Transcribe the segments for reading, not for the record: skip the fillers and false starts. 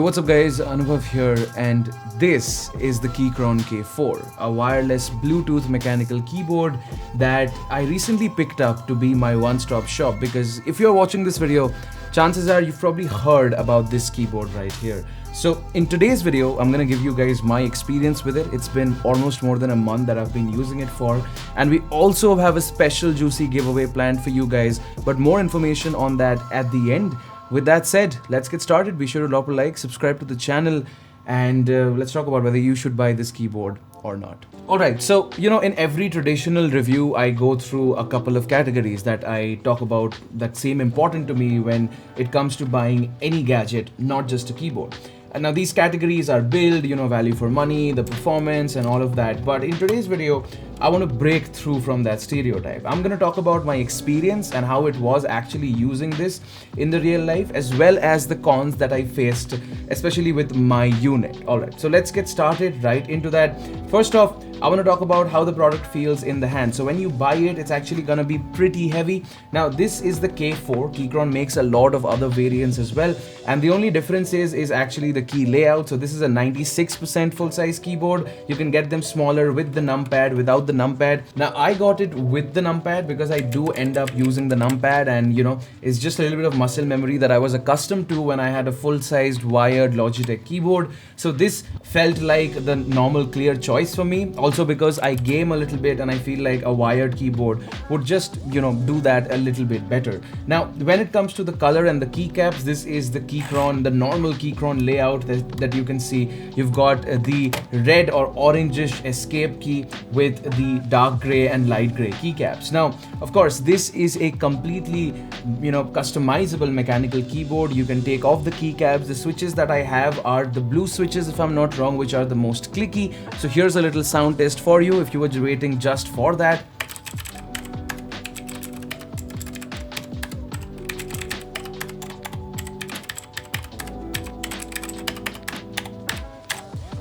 what's up guys, Anubhav here, and this is the Keychron K4, a wireless Bluetooth mechanical keyboard that I recently picked up to be my one-stop shop, because if you're watching this video, chances are you've probably heard about this keyboard right here. So in today's video, I'm gonna give you guys my experience with it. It's been almost more than a month that I've been using it for, and we also have a special juicy giveaway planned for you guys, but more information on that at the end. With that said, let's get started. Be sure to drop a like, subscribe to the channel, and let's talk about whether you should buy this keyboard or not. Alright, so in every traditional review, I go through a couple of categories that I talk about that seem important to me when it comes to buying any gadget, not just a keyboard. And now these categories are build, value for money, the performance and all of that. But in today's video, I want to break through from that stereotype. I'm going to talk about my experience and how it was actually using this in the real life, as well as the cons that I faced, especially with my unit. Alright, so let's get started right into that. First off, I want to talk about how the product feels in the hand. So when you buy it, it's actually going to be pretty heavy. Now this is the K4. Keychron makes a lot of other variants as well, and the only difference is actually the key layout. So this is a 96% full-size keyboard. You can get them smaller with the numpad, without the numpad. Now I got it with the numpad because I do end up using the numpad, and it's just a little bit of muscle memory that I was accustomed to when I had a full-sized wired Logitech keyboard. So this felt like the normal clear choice for me. Also because I game a little bit and I feel like a wired keyboard would just do that a little bit better. Now when it comes to the color and the keycaps, this is the Keychron, the normal Keychron layout that you can see. You've got the red or orangish escape key with the dark gray and light gray keycaps. Now of course this is a completely customizable mechanical keyboard. You can take off the keycaps. The switches that I have are the blue switches, if I'm not wrong, which are the most clicky. So here's a little sound test for you if you were waiting just for that.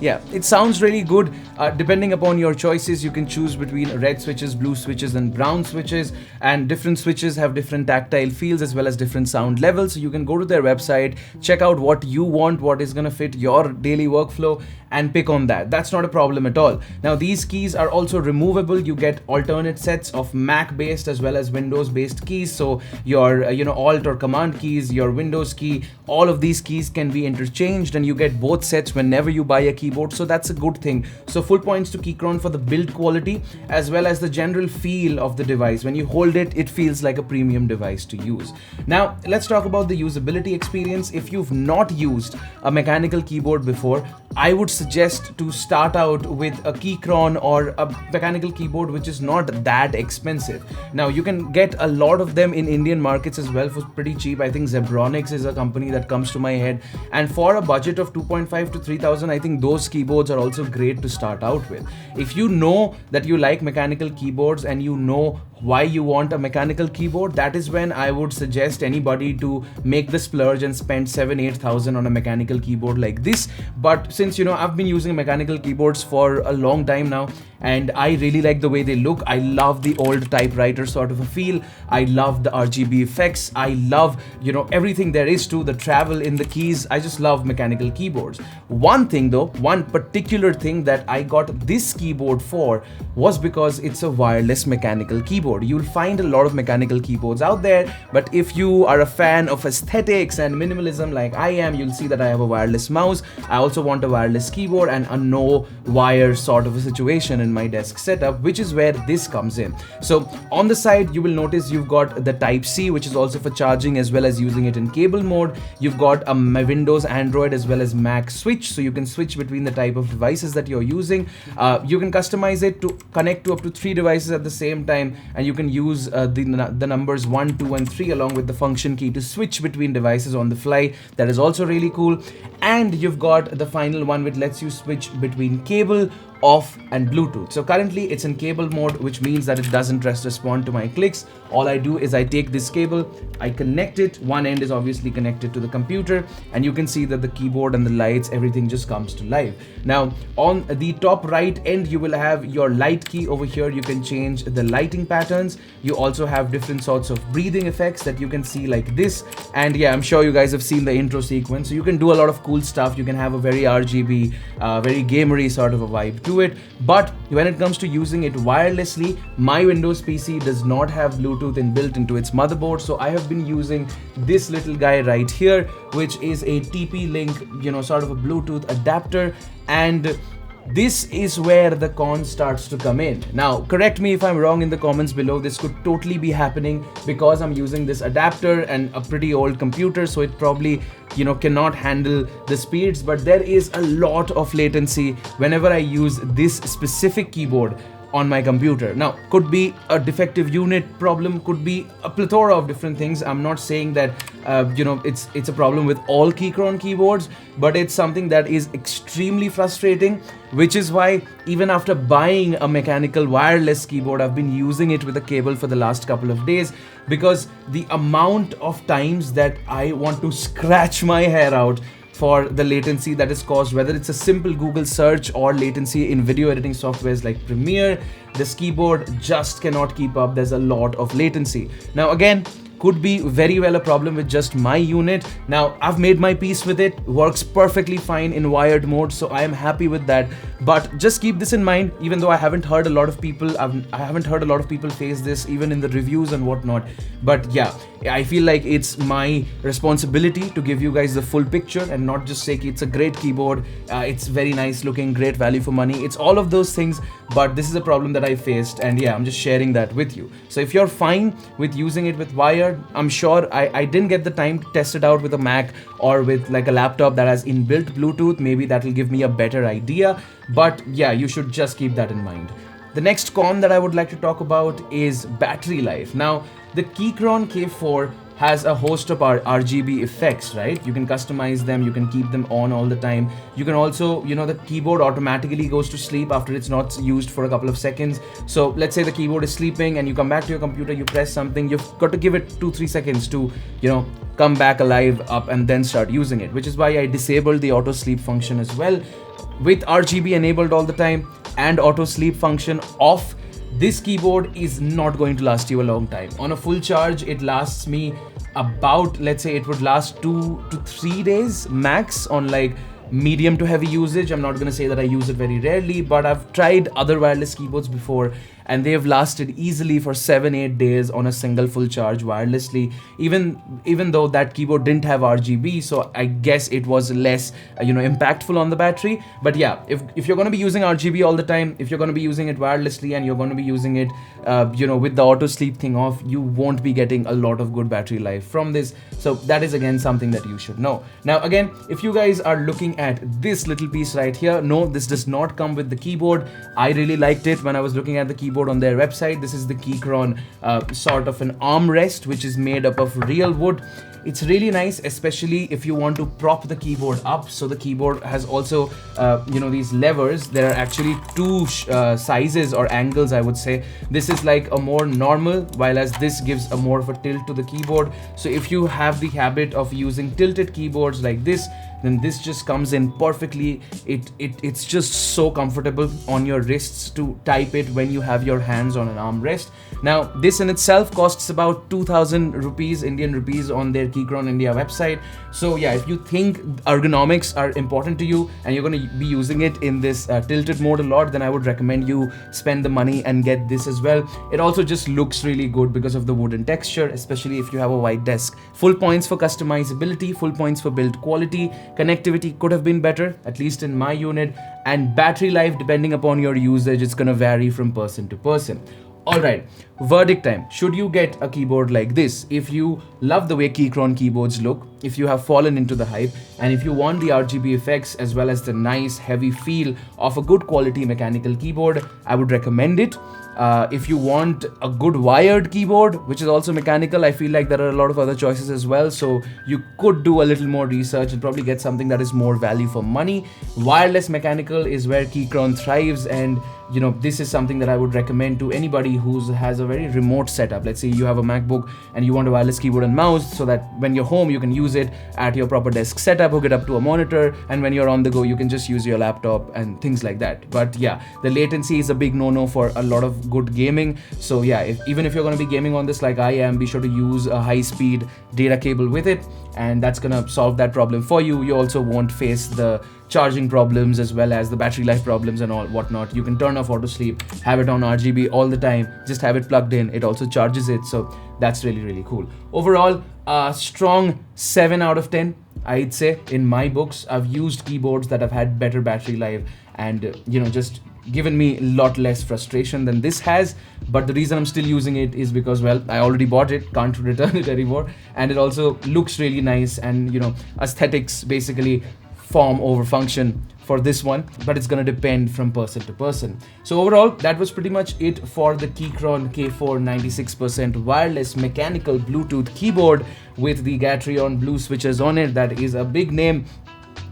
Yeah, it sounds really good. Depending upon your choices, you can choose between red switches, blue switches and brown switches, and different switches have different tactile feels as well as different sound levels. So you can go to their website, check out what you want, what is going to fit your daily workflow, and pick on that. That's not a problem at all. Now these keys are also removable. You get alternate sets of Mac based as well as Windows based keys. So your Alt or Command keys, your Windows key, all of these keys can be interchanged, and you get both sets whenever you buy a keyboard. So that's a good thing. So full points to Keychron for the build quality as well as the general feel of the device. When you hold it, it feels like a premium device to use. Now let's talk about the usability experience. If you've not used a mechanical keyboard before, I would suggest to start out with a Keychron or a mechanical keyboard which is not that expensive. Now you can get a lot of them in Indian markets as well for pretty cheap. I think Zebronics is a company that comes to my head, and for a budget of 2.5 to 3,000, I think those keyboards are also great to start out with. If you know that you like mechanical keyboards and you know why you want a mechanical keyboard, that is when I would suggest anybody to make the splurge and spend 7,000-8,000 on a mechanical keyboard like this. But since I've been using mechanical keyboards for a long time now, and I really like the way they look. I love the old typewriter sort of a feel. I love the RGB effects. I love everything there is to the travel in the keys. I just love mechanical keyboards. One particular thing that I got this keyboard for was because it's a wireless mechanical keyboard. You'll find a lot of mechanical keyboards out there, but if you are a fan of aesthetics and minimalism like I am, you'll see that I have a wireless mouse. I also want a wireless keyboard and a no wire sort of a situation in my desk setup, which is where this comes in. So on the side, you will notice you've got the Type-C, which is also for charging as well as using it in cable mode. You've got a Windows, Android as well as Mac switch, so you can switch between the type of devices that you're using. You can customize it to connect to up to 3 devices at the same time, and you can use the numbers 1, 2 and 3 along with the function key to switch between devices on the fly. That is also really cool. And you've got the final one which lets you switch between cable off, and Bluetooth. So currently it's in cable mode, which means that it doesn't respond to my clicks. All I do is I take this cable, I connect it. One end is obviously connected to the computer, and you can see that the keyboard and the lights, everything just comes to life. Now on the top right end, you will have your light key. Over here you can change the lighting patterns. You also have different sorts of breathing effects that you can see like this. And yeah, I'm sure you guys have seen the intro sequence, so you can do a lot of cool stuff. You can have a very RGB, very gamery sort of a vibe to it. But when it comes to using it wirelessly, my Windows PC does not have Bluetooth inbuilt into its motherboard, so I have been using this little guy right here, which is a TP-Link, sort of a Bluetooth adapter. And this is where the con starts to come in. Now, correct me if I'm wrong in the comments below. This could totally be happening because I'm using this adapter and a pretty old computer, so it probably, cannot handle the speeds. But there is a lot of latency whenever I use this specific keyboard on my computer. Now, could be a defective unit problem, could be a plethora of different things. I'm not saying that it's a problem with all Keychron keyboards, but it's something that is extremely frustrating, which is why even after buying a mechanical wireless keyboard, I've been using it with a cable for the last couple of days, because the amount of times that I want to scratch my hair out for the latency that is caused, whether it's a simple Google search or latency in video editing softwares like Premiere, this keyboard just cannot keep up. There's a lot of latency. Now again, could be very well a problem with just my unit. Now, I've made my peace with it, works perfectly fine in wired mode, so I am happy with that. But just keep this in mind, even though I haven't heard a lot of people, I haven't heard a lot of people face this even in the reviews and whatnot. But yeah, I feel like it's my responsibility to give you guys the full picture and not just say it's a great keyboard, it's very nice looking, great value for money. It's all of those things, but this is a problem that I faced, and yeah, I'm just sharing that with you. So if you're fine with using it with wired, I'm sure I didn't get the time to test it out with a Mac or with like a laptop that has inbuilt Bluetooth. Maybe that'll give me a better idea, but yeah, you should just keep that in mind. The next con that I would like to talk about is battery life. Now, the Keychron K4 has a host of RGB effects, right? You can customize them, you can keep them on all the time. You can also, the keyboard automatically goes to sleep after it's not used for a couple of seconds. So let's say the keyboard is sleeping and you come back to your computer, you press something, you've got to give it 2-3 seconds to, come back alive up and then start using it, which is why I disabled the auto sleep function as well. With RGB enabled all the time and auto sleep function off, this keyboard is not going to last you a long time. On a full charge, it lasts me about, let's say it would last 2 to 3 days max on like medium to heavy usage. I'm not going to say that I use it very rarely, but I've tried other wireless keyboards before and they have lasted easily for 7-8 days on a single full charge wirelessly, even though that keyboard didn't have RGB, so I guess it was less impactful on the battery. But yeah, if you're going to be using RGB all the time, if you're going to be using it wirelessly and you're going to be using it with the auto sleep thing off, you won't be getting a lot of good battery life from this. So that is again something that you should know. Now again, if you guys are looking at this little piece right here, no, this does not come with the keyboard. I really liked it when I was looking at the keyboard on their website. This is the Keychron sort of an armrest, which is made up of real wood. It's really nice, especially if you want to prop the keyboard up. So the keyboard has also these levers. There are actually two sizes or angles, I would say. This is like a more normal, while as this gives a more of a tilt to the keyboard. So if you have the habit of using tilted keyboards like this, then this just comes in perfectly. It's just so comfortable on your wrists to type it when you have your hands on an armrest. Now this in itself costs about 2,000 rupees, Indian rupees, on their Keychron India website. So yeah, if you think ergonomics are important to you and you're going to be using it in this tilted mode a lot, then I would recommend you spend the money and get this as well. It also just looks really good because of the wooden texture, especially if you have a white desk. Full points for customizability, full points for build quality. Connectivity could have been better, at least in my unit, and battery life, depending upon your usage, it's going to vary from person to person. Alright, verdict time. Should you get a keyboard like this? If you love the way Keychron keyboards look, if you have fallen into the hype, and if you want the RGB effects as well as the nice heavy feel of a good quality mechanical keyboard, I would recommend it. If you want a good wired keyboard, which is also mechanical, I feel like there are a lot of other choices as well. So you could do a little more research and probably get something that is more value for money. Wireless mechanical is where Keychron thrives, and you know, this is something that I would recommend to anybody who has a very remote setup. Let's say you have a MacBook and you want a wireless keyboard and mouse so that when you're home you can use it at your proper desk setup, hook it up to a monitor, and when you're on the go you can just use your laptop and things like that. But yeah, the latency is a big no-no for a lot of good gaming. So yeah, even if you're going to be gaming on this like I am, be sure to use a high-speed data cable with it, and that's gonna solve that problem for you. You also won't face the charging problems as well as the battery life problems and all whatnot. You can turn off auto sleep, have it on RGB all the time, just have it plugged in. It also charges it, so that's really cool. Overall, a strong 7 out of 10, I'd say. In my books, I've used keyboards that have had better battery life and you know, just given me a lot less frustration than this has. But the reason I'm still using it is because, well, I already bought it, can't return it anymore, and it also looks really nice, and you know, aesthetics basically form over function for this one, but it's gonna depend from person to person. So overall, that was pretty much it for the Keychron K4 96% wireless mechanical Bluetooth keyboard with the Gatreon blue switches on it. That is a big name.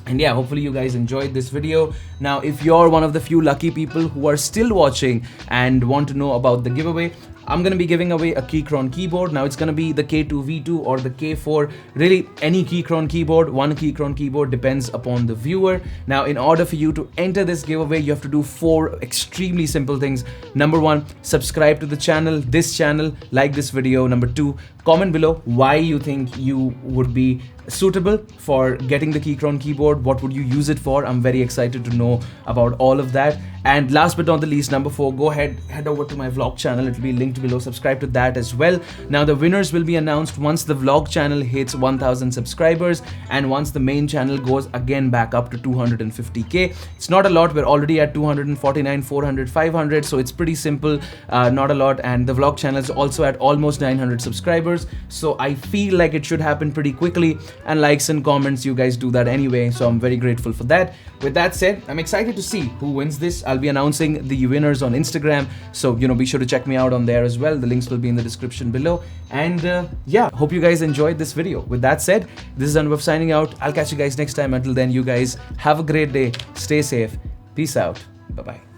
And yeah, hopefully you guys enjoyed this video. Now, if you're one of the few lucky people who are still watching and want to know about the giveaway, I'm going to be giving away a Keychron keyboard. Now, it's going to be the K2V2 or the K4, really any Keychron keyboard. One Keychron keyboard, depends upon the viewer. Now, in order for you to enter this giveaway, you have to do 4 extremely simple things. Number 1, subscribe to the channel, like this video. Number 2, comment below why you think you would be suitable for getting the Keychron keyboard. What would you use it for? I'm very excited to know about all of that. And last but not the least, number 4, go ahead, head over to my vlog channel. It will be linked below. Subscribe to that as well. Now, the winners will be announced once the vlog channel hits 1000 subscribers and once the main channel goes again back up to 250k. It's not a lot. We're already at 249, 400, 500. So it's pretty simple, not a lot. And the vlog channel is also at almost 900 subscribers. So I feel like it should happen pretty quickly. And likes and comments, you guys do that anyway, so I'm very grateful for that. With that said, I'm excited to see who wins this. I'll be announcing the winners on Instagram, so you know, be sure to check me out on there as well. The links will be in the description below. And yeah, hope you guys enjoyed this video. With that said, this is Anubhav signing out. I'll catch you guys next time. Until then, you guys have a great day, stay safe, peace out, bye bye.